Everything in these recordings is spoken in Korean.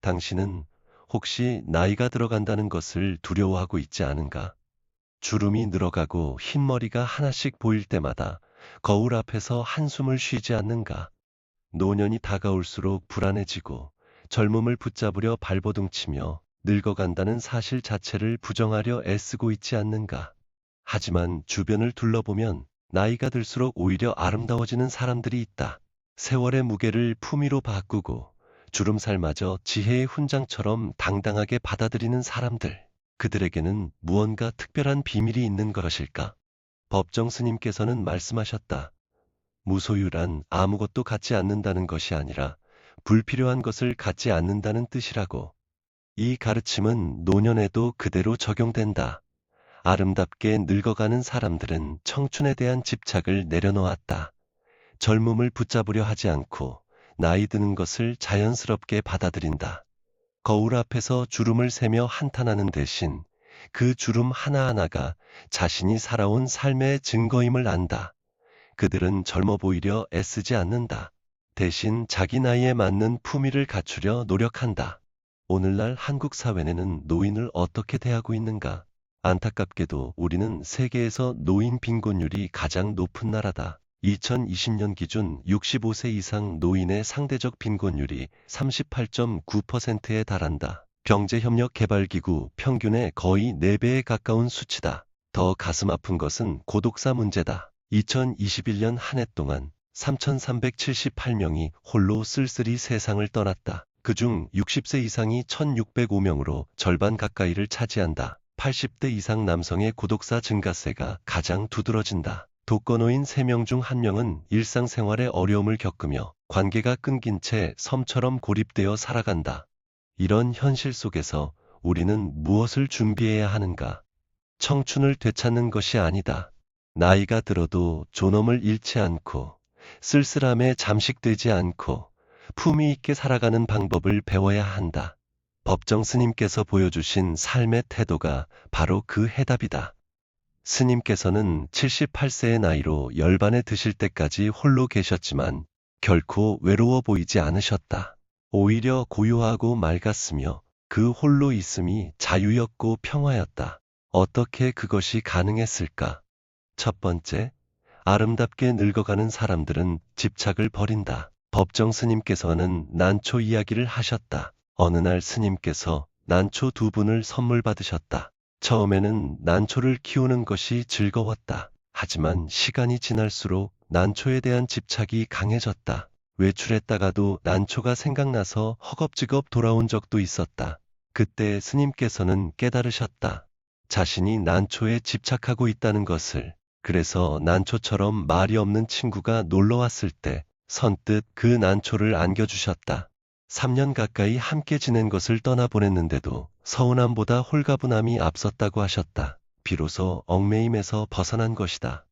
당신은 혹시 나이가 들어간다는 것을 두려워하고 있지 않은가? 주름이 늘어가고 흰머리가 하나씩 보일 때마다 거울 앞에서 한숨을 쉬지 않는가? 노년이 다가올수록 불안해지고 젊음을 붙잡으려 발버둥치며 늙어간다는 사실 자체를 부정하려 애쓰고 있지 않는가? 하지만 주변을 둘러보면 나이가 들수록 오히려 아름다워지는 사람들이 있다. 세월의 무게를 품위로 바꾸고 주름살마저 지혜의 훈장처럼 당당하게 받아들이는 사람들. 그들에게는 무언가 특별한 비밀이 있는 것일까? 법정 스님께서는 말씀하셨다. 무소유란 아무것도 갖지 않는다는 것이 아니라 불필요한 것을 갖지 않는다는 뜻이라고. 이 가르침은 노년에도 그대로 적용된다. 아름답게 늙어가는 사람들은 청춘에 대한 집착을 내려놓았다. 젊음을 붙잡으려 하지 않고 나이 드는 것을 자연스럽게 받아들인다. 거울 앞에서 주름을 세며 한탄하는 대신 그 주름 하나하나가 자신이 살아온 삶의 증거임을 안다. 그들은 젊어 보이려 애쓰지 않는다. 대신 자기 나이에 맞는 품위를 갖추려 노력한다. 오늘날 한국 사회는 노인을 어떻게 대하고 있는가? 안타깝게도 우리는 세계에서 노인 빈곤율이 가장 높은 나라다. 2020년 기준 65세 이상 노인의 상대적 빈곤율이 38.9%에 달한다. 경제협력개발기구 평균의 거의 4배에 가까운 수치다. 더 가슴 아픈 것은 고독사 문제다. 2021년 한 해 동안 3,378명이 홀로 쓸쓸히 세상을 떠났다. 그중 60세 이상이 1,605명으로 절반 가까이를 차지한다. 80대 이상 남성의 고독사 증가세가 가장 두드러진다. 독거노인 3명 중 1명은 일상생활에 어려움을 겪으며 관계가 끊긴 채 섬처럼 고립되어 살아간다. 이런 현실 속에서 우리는 무엇을 준비해야 하는가? 청춘을 되찾는 것이 아니다. 나이가 들어도 존엄을 잃지 않고 쓸쓸함에 잠식되지 않고 품위 있게 살아가는 방법을 배워야 한다. 법정 스님께서 보여주신 삶의 태도가 바로 그 해답이다. 스님께서는 78세의 나이로 열반에 드실 때까지 홀로 계셨지만 결코 외로워 보이지 않으셨다. 오히려 고요하고 맑았으며 그 홀로 있음이 자유였고 평화였다. 어떻게 그것이 가능했을까? 첫 번째, 아름답게 늙어가는 사람들은 집착을 버린다. 법정 스님께서는 난초 이야기를 하셨다. 어느 날 스님께서 난초 2분을 선물 받으셨다. 처음에는 난초를 키우는 것이 즐거웠다. 하지만 시간이 지날수록 난초에 대한 집착이 강해졌다. 외출했다가도 난초가 생각나서 허겁지겁 돌아온 적도 있었다. 그때 스님께서는 깨달으셨다. 자신이 난초에 집착하고 있다는 것을. 그래서 난초처럼 말이 없는 친구가 놀러 왔을 때 선뜻 그 난초를 안겨주셨다. 3년 가까이 함께 지낸 것을 떠나보냈는데도 서운함보다 홀가분함이 앞섰다고 하셨다. 비로소 얽매임에서 벗어난 것이다.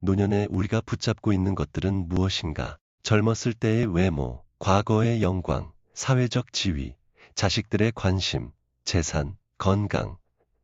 노년에 우리가 붙잡고 있는 것들은 무엇인가? 젊었을 때의 외모, 과거의 영광, 사회적 지위, 자식들의 관심, 재산, 건강.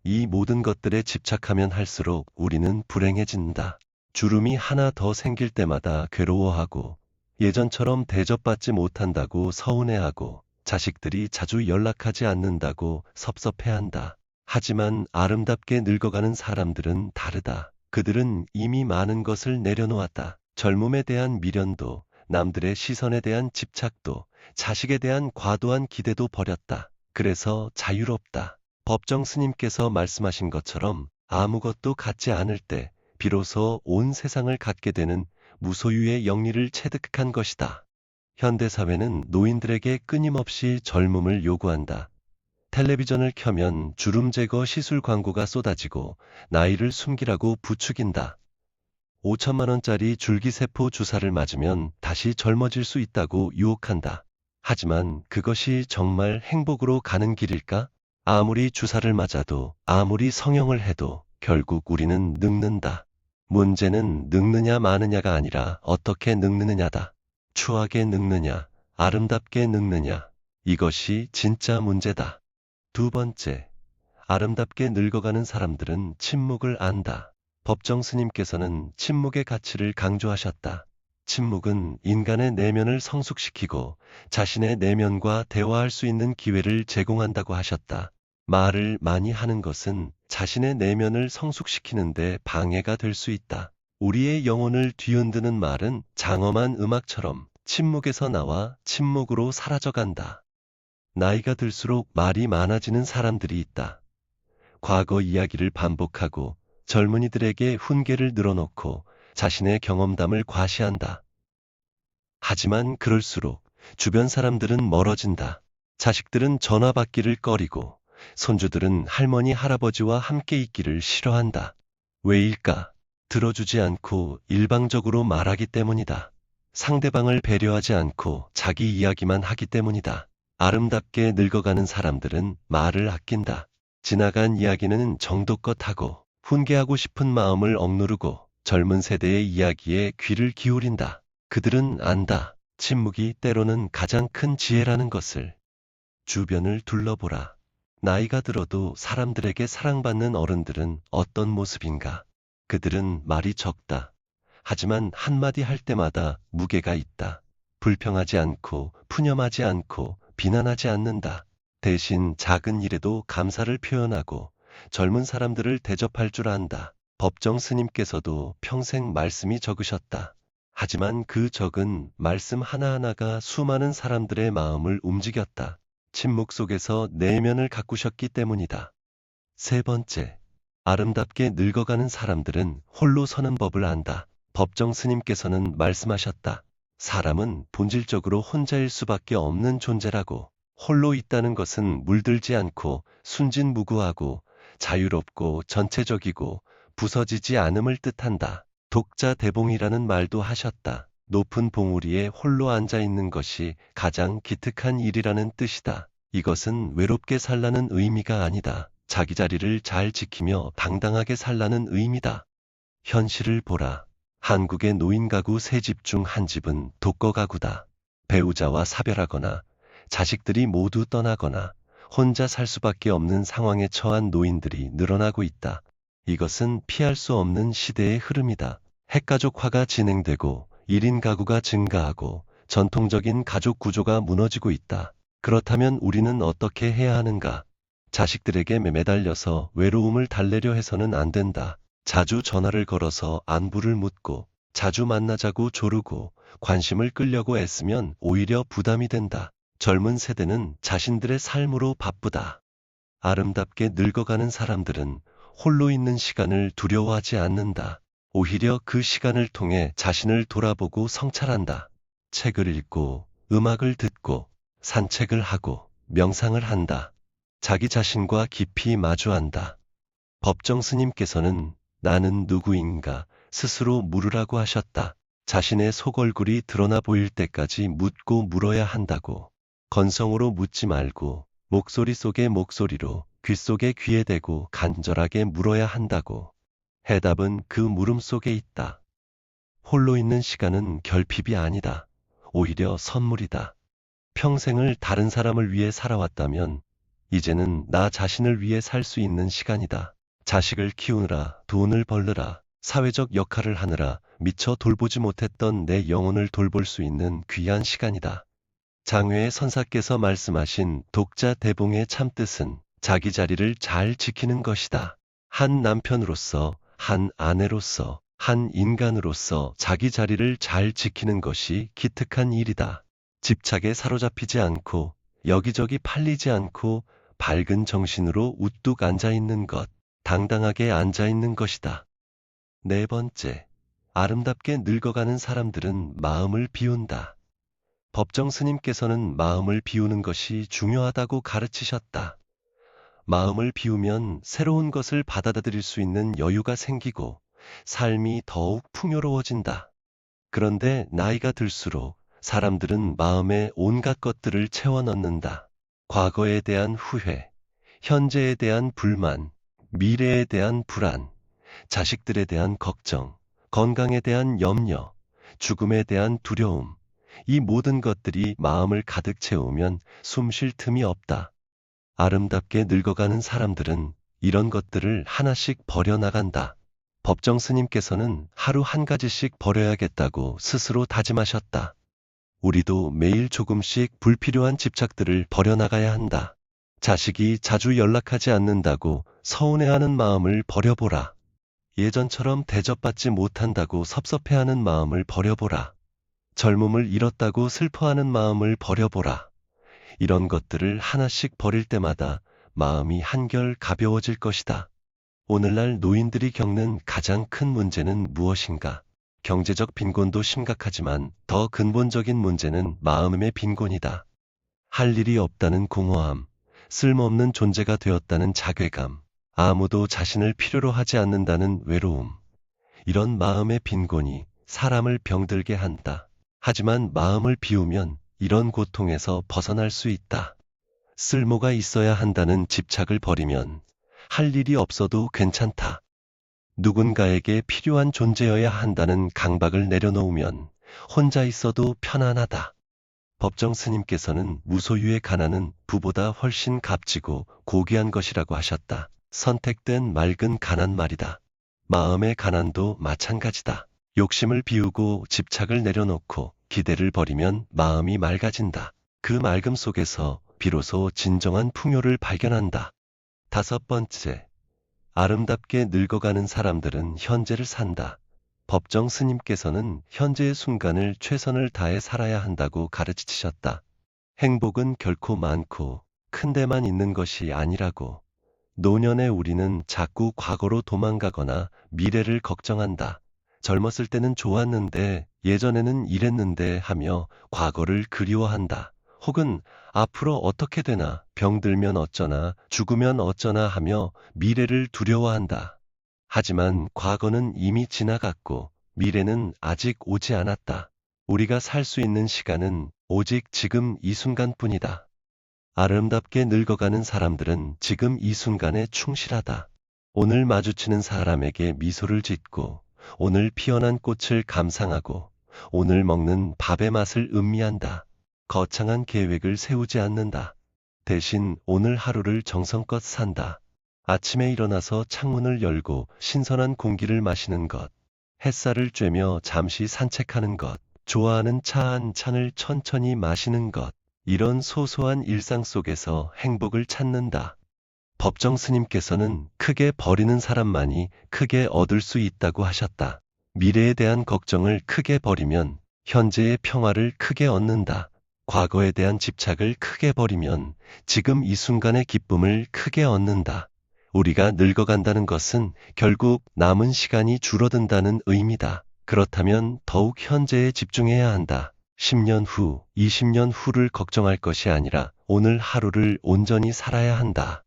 이 모든 것들에 집착하면 할수록 우리는 불행해진다. 주름이 하나 더 생길 때마다 괴로워하고 예전처럼 대접받지 못한다고 서운해하고 자식들이 자주 연락하지 않는다고 섭섭해한다. 하지만 아름답게 늙어가는 사람들은 다르다. 그들은 이미 많은 것을 내려놓았다. 젊음에 대한 미련도, 남들의 시선에 대한 집착도, 자식에 대한 과도한 기대도 버렸다. 그래서 자유롭다. 법정 스님께서 말씀하신 것처럼 아무것도 갖지 않을 때 비로소 온 세상을 갖게 되는 무소유의 영리를 체득한 것이다. 현대사회는 노인들에게 끊임없이 젊음을 요구한다. 텔레비전을 켜면 주름 제거 시술 광고가 쏟아지고 나이를 숨기라고 부추긴다. 5천만 원짜리 줄기세포 주사를 맞으면 다시 젊어질 수 있다고 유혹한다. 하지만 그것이 정말 행복으로 가는 길일까? 아무리 주사를 맞아도 아무리 성형을 해도 결국 우리는 늙는다. 문제는 늙느냐 마느냐가 아니라 어떻게 늙느냐다. 추하게 늙느냐, 아름답게 늙느냐. 이것이 진짜 문제다. 두 번째, 아름답게 늙어가는 사람들은 침묵을 안다. 법정 스님께서는 침묵의 가치를 강조하셨다. 침묵은 인간의 내면을 성숙시키고 자신의 내면과 대화할 수 있는 기회를 제공한다고 하셨다. 말을 많이 하는 것은 자신의 내면을 성숙시키는데 방해가 될 수 있다. 우리의 영혼을 뒤흔드는 말은 장엄한 음악처럼 침묵에서 나와 침묵으로 사라져간다. 나이가 들수록 말이 많아지는 사람들이 있다. 과거 이야기를 반복하고 젊은이들에게 훈계를 늘어놓고 자신의 경험담을 과시한다. 하지만 그럴수록 주변 사람들은 멀어진다. 자식들은 전화 받기를 꺼리고 손주들은 할머니, 할아버지와 함께 있기를 싫어한다. 왜일까? 들어주지 않고 일방적으로 말하기 때문이다. 상대방을 배려하지 않고 자기 이야기만 하기 때문이다. 아름답게 늙어가는 사람들은 말을 아낀다. 지나간 이야기는 정도껏 하고 훈계하고 싶은 마음을 억누르고 젊은 세대의 이야기에 귀를 기울인다. 그들은 안다. 침묵이 때로는 가장 큰 지혜라는 것을. 주변을 둘러보라. 나이가 들어도 사람들에게 사랑받는 어른들은 어떤 모습인가? 그들은 말이 적다. 하지만 한마디 할 때마다 무게가 있다. 불평하지 않고 푸념하지 않고 비난하지 않는다. 대신 작은 일에도 감사를 표현하고 젊은 사람들을 대접할 줄 안다. 법정 스님께서도 평생 말씀이 적으셨다. 하지만 그 적은 말씀 하나하나가 수많은 사람들의 마음을 움직였다. 침묵 속에서 내면을 가꾸셨기 때문이다. 세 번째, 아름답게 늙어가는 사람들은 홀로 서는 법을 안다. 법정 스님께서는 말씀하셨다. 사람은 본질적으로 혼자일 수밖에 없는 존재라고. 홀로 있다는 것은 물들지 않고 순진무구하고 자유롭고 전체적이고 부서지지 않음을 뜻한다. 독자 대봉이라는 말도 하셨다. 높은 봉우리에 홀로 앉아 있는 것이 가장 기특한 일이라는 뜻이다. 이것은 외롭게 살라는 의미가 아니다. 자기 자리를 잘 지키며 당당하게 살라는 의미다. 현실을 보라. 한국의 노인 가구 3집 중 한 집은 독거 가구다. 배우자와 사별하거나 자식들이 모두 떠나거나 혼자 살 수밖에 없는 상황에 처한 노인들이 늘어나고 있다. 이것은 피할 수 없는 시대의 흐름이다. 핵가족화가 진행되고 1인 가구가 증가하고 전통적인 가족 구조가 무너지고 있다. 그렇다면 우리는 어떻게 해야 하는가? 자식들에게 매달려서 외로움을 달래려 해서는 안 된다. 자주 전화를 걸어서 안부를 묻고 자주 만나자고 조르고 관심을 끌려고 애쓰면 오히려 부담이 된다. 젊은 세대는 자신들의 삶으로 바쁘다. 아름답게 늙어가는 사람들은 홀로 있는 시간을 두려워하지 않는다. 오히려 그 시간을 통해 자신을 돌아보고 성찰한다. 책을 읽고 음악을 듣고 산책을 하고 명상을 한다. 자기 자신과 깊이 마주한다. 법정 스님께서는 나는 누구인가 스스로 물으라고 하셨다. 자신의 속얼굴이 드러나 보일 때까지 묻고 물어야 한다고. 건성으로 묻지 말고 목소리 속의 목소리로 귀 속에 귀에 대고 간절하게 물어야 한다고. 해답은 그 물음 속에 있다. 홀로 있는 시간은 결핍이 아니다. 오히려 선물이다. 평생을 다른 사람을 위해 살아왔다면 이제는 나 자신을 위해 살 수 있는 시간이다. 자식을 키우느라, 돈을 벌느라, 사회적 역할을 하느라 미처 돌보지 못했던 내 영혼을 돌볼 수 있는 귀한 시간이다. 장외의 선사께서 말씀하신 독자 대봉의 참뜻은 자기 자리를 잘 지키는 것이다. 한 남편으로서, 한 아내로서, 한 인간으로서 자기 자리를 잘 지키는 것이 기특한 일이다. 집착에 사로잡히지 않고 여기저기 팔리지 않고 밝은 정신으로 우뚝 앉아있는 것, 당당하게 앉아있는 것이다. 네 번째, 아름답게 늙어가는 사람들은 마음을 비운다. 법정 스님께서는 마음을 비우는 것이 중요하다고 가르치셨다. 마음을 비우면 새로운 것을 받아들일 수 있는 여유가 생기고 삶이 더욱 풍요로워진다. 그런데 나이가 들수록 사람들은 마음에 온갖 것들을 채워 넣는다. 과거에 대한 후회, 현재에 대한 불만, 미래에 대한 불안, 자식들에 대한 걱정, 건강에 대한 염려, 죽음에 대한 두려움, 이 모든 것들이 마음을 가득 채우면 숨 쉴 틈이 없다. 아름답게 늙어가는 사람들은 이런 것들을 하나씩 버려나간다. 법정 스님께서는 하루 한 가지씩 버려야겠다고 스스로 다짐하셨다. 우리도 매일 조금씩 불필요한 집착들을 버려나가야 한다. 자식이 자주 연락하지 않는다고 서운해하는 마음을 버려보라. 예전처럼 대접받지 못한다고 섭섭해하는 마음을 버려보라. 젊음을 잃었다고 슬퍼하는 마음을 버려보라. 이런 것들을 하나씩 버릴 때마다 마음이 한결 가벼워질 것이다. 오늘날 노인들이 겪는 가장 큰 문제는 무엇인가? 경제적 빈곤도 심각하지만 더 근본적인 문제는 마음의 빈곤이다. 할 일이 없다는 공허함, 쓸모없는 존재가 되었다는 자괴감, 아무도 자신을 필요로 하지 않는다는 외로움. 이런 마음의 빈곤이 사람을 병들게 한다. 하지만 마음을 비우면 이런 고통에서 벗어날 수 있다. 쓸모가 있어야 한다는 집착을 버리면 할 일이 없어도 괜찮다. 누군가에게 필요한 존재여야 한다는 강박을 내려놓으면 혼자 있어도 편안하다. 법정 스님께서는 무소유의 가난은 부보다 훨씬 값지고 고귀한 것이라고 하셨다. 선택된 맑은 가난 말이다. 마음의 가난도 마찬가지다. 욕심을 비우고 집착을 내려놓고 기대를 버리면 마음이 맑아진다. 그 맑음 속에서 비로소 진정한 풍요를 발견한다. 5번째, 아름답게 늙어가는 사람들은 현재를 산다. 법정 스님께서는 현재의 순간을 최선을 다해 살아야 한다고 가르치셨다. 행복은 결코 많고 큰 데만 있는 것이 아니라고. 노년의 우리는 자꾸 과거로 도망가거나 미래를 걱정한다. 젊었을 때는 좋았는데, 예전에는 이랬는데 하며 과거를 그리워한다. 혹은 앞으로 어떻게 되나, 병들면 어쩌나, 죽으면 어쩌나 하며 미래를 두려워한다. 하지만 과거는 이미 지나갔고 미래는 아직 오지 않았다. 우리가 살 수 있는 시간은 오직 지금 이 순간뿐이다. 아름답게 늙어가는 사람들은 지금 이 순간에 충실하다. 오늘 마주치는 사람에게 미소를 짓고, 오늘 피어난 꽃을 감상하고, 오늘 먹는 밥의 맛을 음미한다. 거창한 계획을 세우지 않는다. 대신 오늘 하루를 정성껏 산다. 아침에 일어나서 창문을 열고 신선한 공기를 마시는 것, 햇살을 쬐며 잠시 산책하는 것, 좋아하는 차 한 잔을 천천히 마시는 것, 이런 소소한 일상 속에서 행복을 찾는다. 법정 스님께서는 크게 버리는 사람만이 크게 얻을 수 있다고 하셨다. 미래에 대한 걱정을 크게 버리면 현재의 평화를 크게 얻는다. 과거에 대한 집착을 크게 버리면 지금 이 순간의 기쁨을 크게 얻는다. 우리가 늙어간다는 것은 결국 남은 시간이 줄어든다는 의미다. 그렇다면 더욱 현재에 집중해야 한다. 10년 후, 20년 후를 걱정할 것이 아니라 오늘 하루를 온전히 살아야 한다.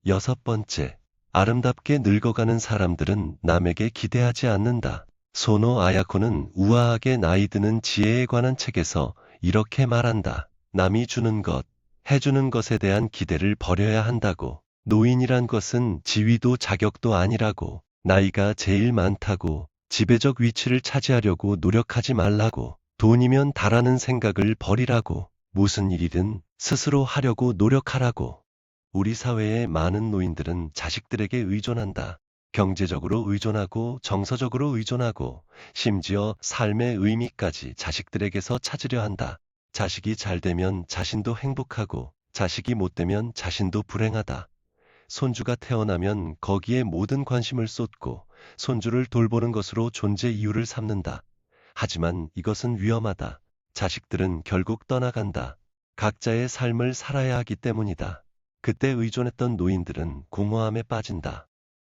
6번째, 아름답게 늙어가는 사람들은 남에게 기대하지 않는다. 소노 아야코는 우아하게 나이 드는 지혜에 관한 책에서 이렇게 말한다. 남이 주는 것, 해주는 것에 대한 기대를 버려야 한다고. 노인이란 것은 지위도 자격도 아니라고. 나이가 제일 많다고. 지배적 위치를 차지하려고 노력하지 말라고. 돈이면 다라는 생각을 버리라고. 무슨 일이든 스스로 하려고 노력하라고. 우리 사회의 많은 노인들은 자식들에게 의존한다. 경제적으로 의존하고 정서적으로 의존하고 심지어 삶의 의미까지 자식들에게서 찾으려 한다. 자식이 잘 되면 자신도 행복하고 자식이 못 되면 자신도 불행하다. 손주가 태어나면 거기에 모든 관심을 쏟고 손주를 돌보는 것으로 존재 이유를 삼는다. 하지만 이것은 위험하다. 자식들은 결국 떠나간다. 각자의 삶을 살아야 하기 때문이다. 그때 의존했던 노인들은 공허함에 빠진다.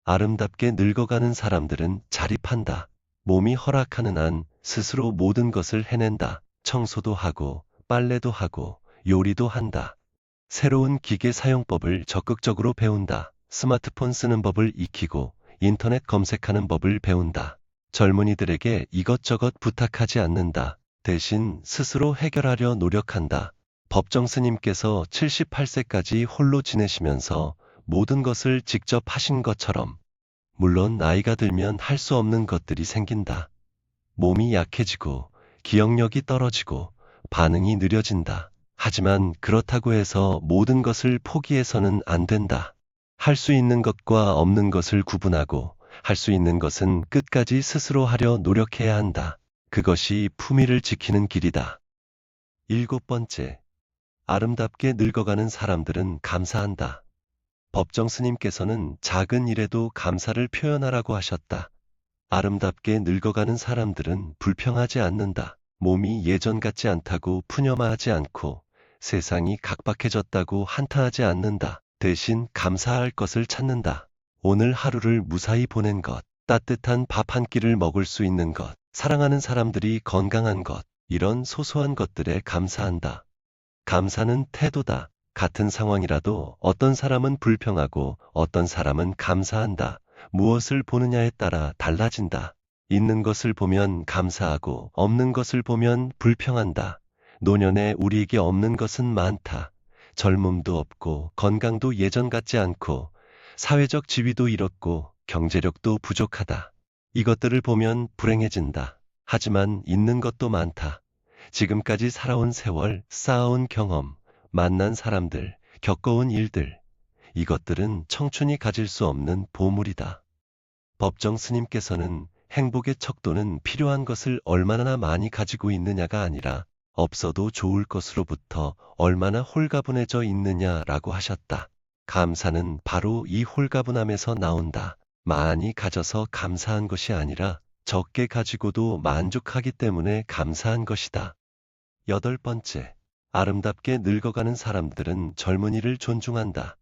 아름답게 늙어가는 사람들은 자립한다. 몸이 허락하는 한 스스로 모든 것을 해낸다. 청소도 하고 빨래도 하고 요리도 한다. 새로운 기계 사용법을 적극적으로 배운다. 스마트폰 쓰는 법을 익히고 인터넷 검색하는 법을 배운다. 젊은이들에게 이것저것 부탁하지 않는다. 대신 스스로 해결하려 노력한다. 법정 스님께서 78세까지 홀로 지내시면서 모든 것을 직접 하신 것처럼, 물론 나이가 들면 할 수 없는 것들이 생긴다. 몸이 약해지고 기억력이 떨어지고 반응이 느려진다. 하지만 그렇다고 해서 모든 것을 포기해서는 안 된다. 할 수 있는 것과 없는 것을 구분하고 할 수 있는 것은 끝까지 스스로 하려 노력해야 한다. 그것이 품위를 지키는 길이다. 7번째, 아름답게 늙어가는 사람들은 감사한다. 법정 스님께서는 작은 일에도 감사를 표현하라고 하셨다. 아름답게 늙어가는 사람들은 불평하지 않는다. 몸이 예전 같지 않다고 푸념하지 않고 세상이 각박해졌다고 한탄하지 않는다. 대신 감사할 것을 찾는다. 오늘 하루를 무사히 보낸 것, 따뜻한 밥 한 끼를 먹을 수 있는 것, 사랑하는 사람들이 건강한 것, 이런 소소한 것들에 감사한다. 감사는 태도다. 같은 상황이라도 어떤 사람은 불평하고 어떤 사람은 감사한다. 무엇을 보느냐에 따라 달라진다. 있는 것을 보면 감사하고 없는 것을 보면 불평한다. 노년에 우리에게 없는 것은 많다. 젊음도 없고 건강도 예전 같지 않고 사회적 지위도 잃었고 경제력도 부족하다. 이것들을 보면 불행해진다. 하지만 있는 것도 많다. 지금까지 살아온 세월, 쌓아온 경험, 만난 사람들, 겪어온 일들, 이것들은 청춘이 가질 수 없는 보물이다. 법정 스님께서는 행복의 척도는 필요한 것을 얼마나 많이 가지고 있느냐가 아니라 없어도 좋을 것으로부터 얼마나 홀가분해져 있느냐라고 하셨다. 감사는 바로 이 홀가분함에서 나온다. 많이 가져서 감사한 것이 아니라 적게 가지고도 만족하기 때문에 감사한 것이다. 8번째, 아름답게 늙어가는 사람들은 젊은이를 존중한다.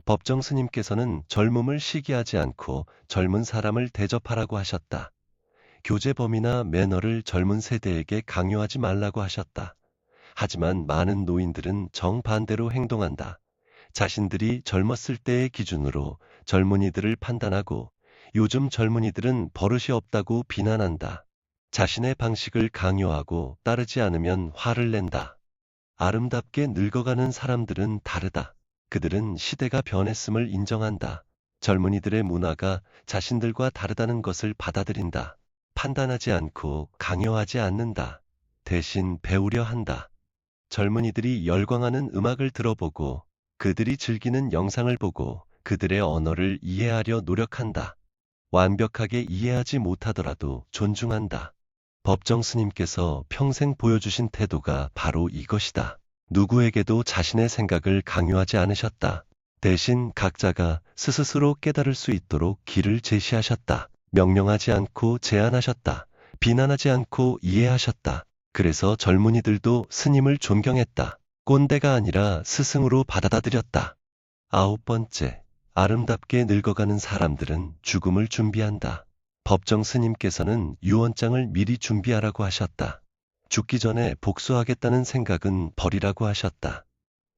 법정 스님께서는 젊음을 시기하지 않고 젊은 사람을 대접하라고 하셨다. 교제범이나 매너를 젊은 세대에게 강요하지 말라고 하셨다. 하지만 많은 노인들은 정반대로 행동한다. 자신들이 젊었을 때의 기준으로 젊은이들을 판단하고 요즘 젊은이들은 버릇이 없다고 비난한다. 자신의 방식을 강요하고 따르지 않으면 화를 낸다. 아름답게 늙어가는 사람들은 다르다. 그들은 시대가 변했음을 인정한다. 젊은이들의 문화가 자신들과 다르다는 것을 받아들인다. 판단하지 않고 강요하지 않는다. 대신 배우려 한다. 젊은이들이 열광하는 음악을 들어보고 그들이 즐기는 영상을 보고 그들의 언어를 이해하려 노력한다. 완벽하게 이해하지 못하더라도 존중한다. 법정 스님께서 평생 보여주신 태도가 바로 이것이다. 누구에게도 자신의 생각을 강요하지 않으셨다. 대신 각자가 스스로 깨달을 수 있도록 길을 제시하셨다. 명령하지 않고 제안하셨다. 비난하지 않고 이해하셨다. 그래서 젊은이들도 스님을 존경했다. 꼰대가 아니라 스승으로 받아들였다. 9번째, 아름답게 늙어가는 사람들은 죽음을 준비한다. 법정 스님께서는 유언장을 미리 준비하라고 하셨다. 죽기 전에 복수하겠다는 생각은 버리라고 하셨다.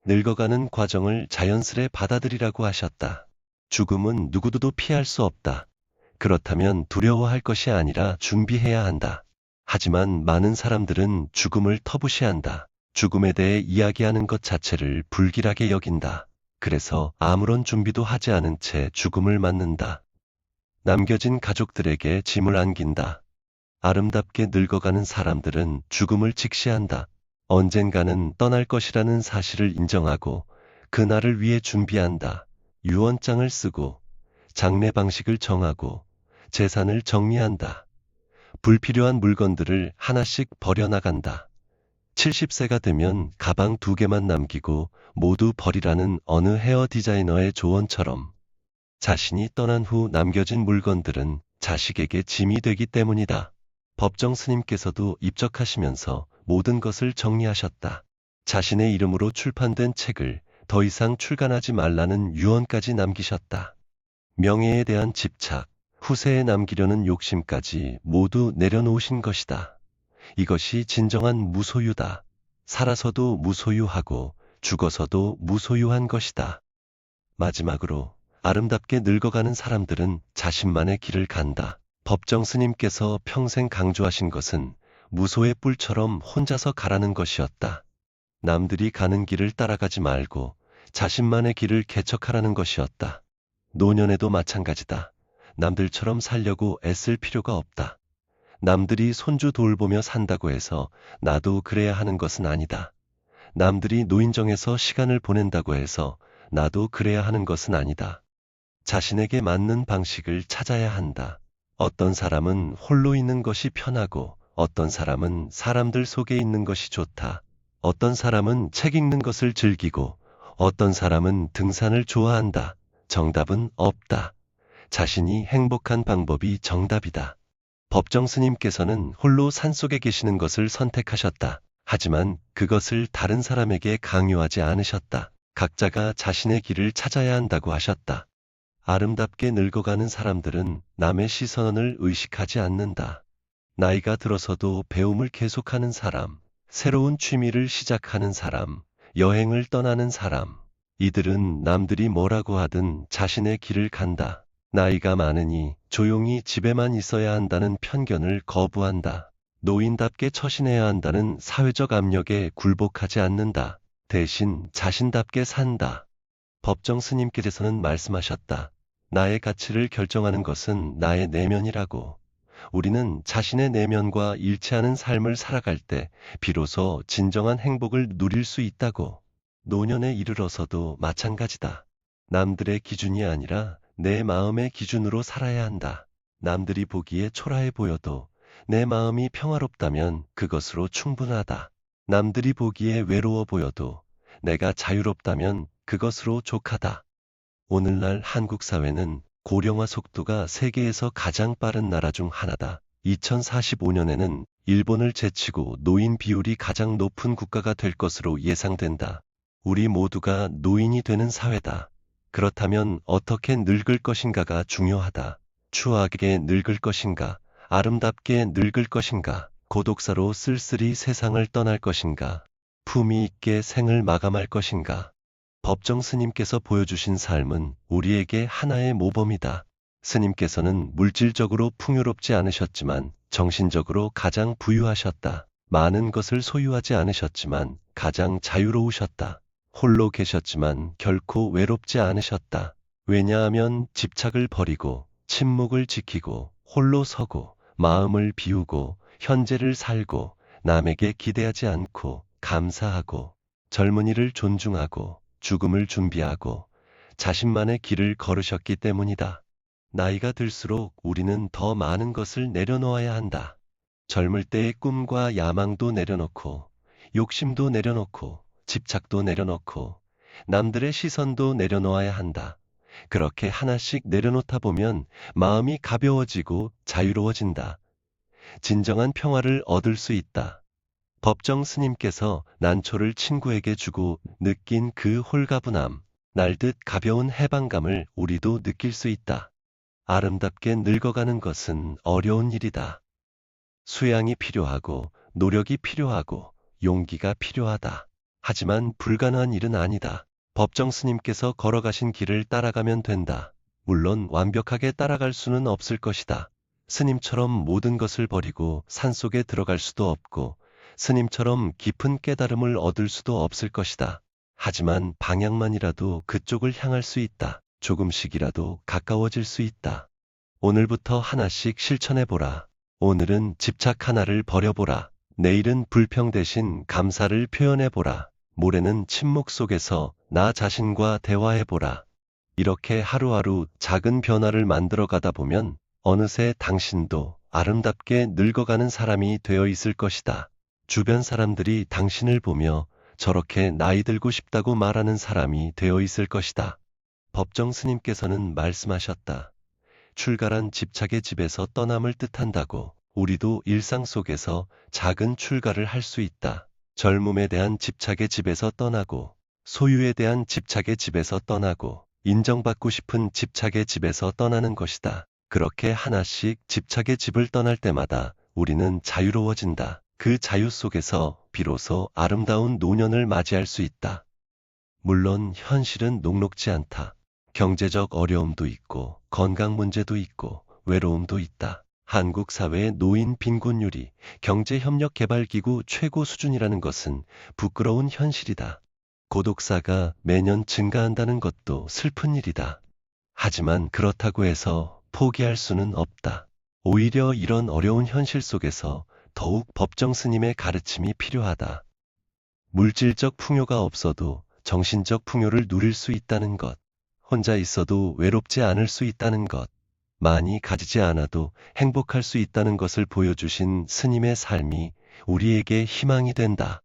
늙어가는 과정을 자연스레 받아들이라고 하셨다. 죽음은 누구도 피할 수 없다. 그렇다면 두려워할 것이 아니라 준비해야 한다. 하지만 많은 사람들은 죽음을 터부시한다. 죽음에 대해 이야기하는 것 자체를 불길하게 여긴다. 그래서 아무런 준비도 하지 않은 채 죽음을 맞는다. 남겨진 가족들에게 짐을 안긴다. 아름답게 늙어가는 사람들은 죽음을 직시한다. 언젠가는 떠날 것이라는 사실을 인정하고 그날을 위해 준비한다. 유언장을 쓰고 장례 방식을 정하고 재산을 정리한다. 불필요한 물건들을 하나씩 버려나간다. 70세가 되면 가방 2개만 남기고 모두 버리라는 어느 헤어 디자이너의 조언처럼 자신이 떠난 후 남겨진 물건들은 자식에게 짐이 되기 때문이다. 법정 스님께서도 입적하시면서 모든 것을 정리하셨다. 자신의 이름으로 출판된 책을 더 이상 출간하지 말라는 유언까지 남기셨다. 명예에 대한 집착, 후세에 남기려는 욕심까지 모두 내려놓으신 것이다. 이것이 진정한 무소유다. 살아서도 무소유하고 죽어서도 무소유한 것이다. 마지막으로 아름답게 늙어가는 사람들은 자신만의 길을 간다. 법정 스님께서 평생 강조하신 것은 무소의 뿔처럼 혼자서 가라는 것이었다. 남들이 가는 길을 따라가지 말고 자신만의 길을 개척하라는 것이었다. 노년에도 마찬가지다. 남들처럼 살려고 애쓸 필요가 없다. 남들이 손주 돌보며 산다고 해서 나도 그래야 하는 것은 아니다. 남들이 노인정에서 시간을 보낸다고 해서 나도 그래야 하는 것은 아니다. 자신에게 맞는 방식을 찾아야 한다. 어떤 사람은 홀로 있는 것이 편하고, 어떤 사람은 사람들 속에 있는 것이 좋다. 어떤 사람은 책 읽는 것을 즐기고, 어떤 사람은 등산을 좋아한다. 정답은 없다. 자신이 행복한 방법이 정답이다. 법정 스님께서는 홀로 산속에 계시는 것을 선택하셨다. 하지만 그것을 다른 사람에게 강요하지 않으셨다. 각자가 자신의 길을 찾아야 한다고 하셨다. 아름답게 늙어가는 사람들은 남의 시선을 의식하지 않는다. 나이가 들어서도 배움을 계속하는 사람, 새로운 취미를 시작하는 사람, 여행을 떠나는 사람, 이들은 남들이 뭐라고 하든 자신의 길을 간다. 나이가 많으니 조용히 집에만 있어야 한다는 편견을 거부한다. 노인답게 처신해야 한다는 사회적 압력에 굴복하지 않는다. 대신 자신답게 산다. 법정 스님께서는 말씀하셨다. 나의 가치를 결정하는 것은 나의 내면이라고. 우리는 자신의 내면과 일치하는 삶을 살아갈 때 비로소 진정한 행복을 누릴 수 있다고. 노년에 이르러서도 마찬가지다. 남들의 기준이 아니라 내 마음의 기준으로 살아야 한다. 남들이 보기에 초라해 보여도 내 마음이 평화롭다면 그것으로 충분하다. 남들이 보기에 외로워 보여도 내가 자유롭다면 그것으로 족하다. 오늘날 한국 사회는 고령화 속도가 세계에서 가장 빠른 나라 중 하나다. 2045년에는 일본을 제치고 노인 비율이 가장 높은 국가가 될 것으로 예상된다. 우리 모두가 노인이 되는 사회다. 그렇다면 어떻게 늙을 것인가가 중요하다. 추하게 늙을 것인가, 아름답게 늙을 것인가, 고독사로 쓸쓸히 세상을 떠날 것인가, 품위 있게 생을 마감할 것인가. 법정 스님께서 보여주신 삶은 우리에게 하나의 모범이다. 스님께서는 물질적으로 풍요롭지 않으셨지만 정신적으로 가장 부유하셨다. 많은 것을 소유하지 않으셨지만 가장 자유로우셨다. 홀로 계셨지만 결코 외롭지 않으셨다. 왜냐하면 집착을 버리고 침묵을 지키고 홀로 서고 마음을 비우고 현재를 살고 남에게 기대하지 않고 감사하고 젊은이를 존중하고 죽음을 준비하고 자신만의 길을 걸으셨기 때문이다. 나이가 들수록 우리는 더 많은 것을 내려놓아야 한다. 젊을 때의 꿈과 야망도 내려놓고 욕심도 내려놓고 집착도 내려놓고 남들의 시선도 내려놓아야 한다. 그렇게 하나씩 내려놓다 보면 마음이 가벼워지고 자유로워진다. 진정한 평화를 얻을 수 있다. 법정 스님께서 난초를 친구에게 주고 느낀 그 홀가분함, 날듯 가벼운 해방감을 우리도 느낄 수 있다. 아름답게 늙어가는 것은 어려운 일이다. 수양이 필요하고 노력이 필요하고 용기가 필요하다. 하지만 불가능한 일은 아니다. 법정 스님께서 걸어가신 길을 따라가면 된다. 물론 완벽하게 따라갈 수는 없을 것이다. 스님처럼 모든 것을 버리고 산속에 들어갈 수도 없고 스님처럼 깊은 깨달음을 얻을 수도 없을 것이다. 하지만 방향만이라도 그쪽을 향할 수 있다. 조금씩이라도 가까워질 수 있다. 오늘부터 하나씩 실천해보라. 오늘은 집착 하나를 버려보라. 내일은 불평 대신 감사를 표현해보라. 모레는 침묵 속에서 나 자신과 대화해보라. 이렇게 하루하루 작은 변화를 만들어 가다 보면 어느새 당신도 아름답게 늙어가는 사람이 되어 있을 것이다. 주변 사람들이 당신을 보며 저렇게 나이 들고 싶다고 말하는 사람이 되어 있을 것이다. 법정 스님께서는 말씀하셨다. 출가란 집착의 집에서 떠남을 뜻한다고. 우리도 일상 속에서 작은 출가를 할 수 있다. 젊음에 대한 집착의 집에서 떠나고, 소유에 대한 집착의 집에서 떠나고, 인정받고 싶은 집착의 집에서 떠나는 것이다. 그렇게 하나씩 집착의 집을 떠날 때마다 우리는 자유로워진다. 그 자유 속에서 비로소 아름다운 노년을 맞이할 수 있다. 물론 현실은 녹록지 않다. 경제적 어려움도 있고 건강 문제도 있고 외로움도 있다. 한국 사회의 노인 빈곤율이 경제협력개발기구 최고 수준이라는 것은 부끄러운 현실이다. 고독사가 매년 증가한다는 것도 슬픈 일이다. 하지만 그렇다고 해서 포기할 수는 없다. 오히려 이런 어려운 현실 속에서 더욱 법정 스님의 가르침이 필요하다. 물질적 풍요가 없어도 정신적 풍요를 누릴 수 있다는 것. 혼자 있어도 외롭지 않을 수 있다는 것, 많이 가지지 않아도 행복할 수 있다는 것을 보여주신 스님의 삶이 우리에게 희망이 된다.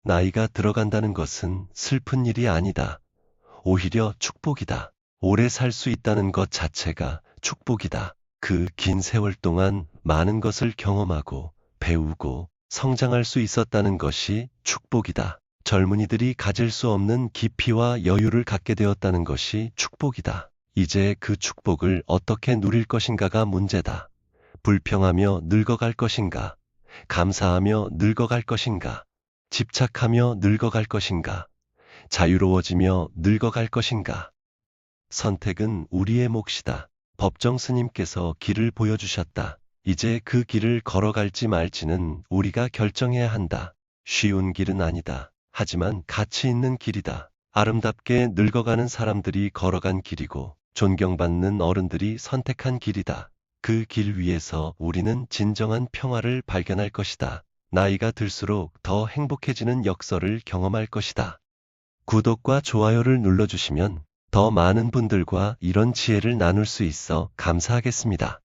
나이가 들어간다는 것은 슬픈 일이 아니다. 오히려 축복이다. 오래 살 수 있다는 것 자체가 축복이다. 그 긴 세월 동안 많은 것을 경험하고 배우고 성장할 수 있었다는 것이 축복이다. 젊은이들이 가질 수 없는 깊이와 여유를 갖게 되었다는 것이 축복이다. 이제 그 축복을 어떻게 누릴 것인가가 문제다. 불평하며 늙어갈 것인가? 감사하며 늙어갈 것인가? 집착하며 늙어갈 것인가? 자유로워지며 늙어갈 것인가? 선택은 우리의 몫이다. 법정 스님께서 길을 보여주셨다. 이제 그 길을 걸어갈지 말지는 우리가 결정해야 한다. 쉬운 길은 아니다. 하지만 가치 있는 길이다. 아름답게 늙어가는 사람들이 걸어간 길이고 존경받는 어른들이 선택한 길이다. 그 길 위에서 우리는 진정한 평화를 발견할 것이다. 나이가 들수록 더 행복해지는 역설을 경험할 것이다. 구독과 좋아요를 눌러주시면 더 많은 분들과 이런 지혜를 나눌 수 있어 감사하겠습니다.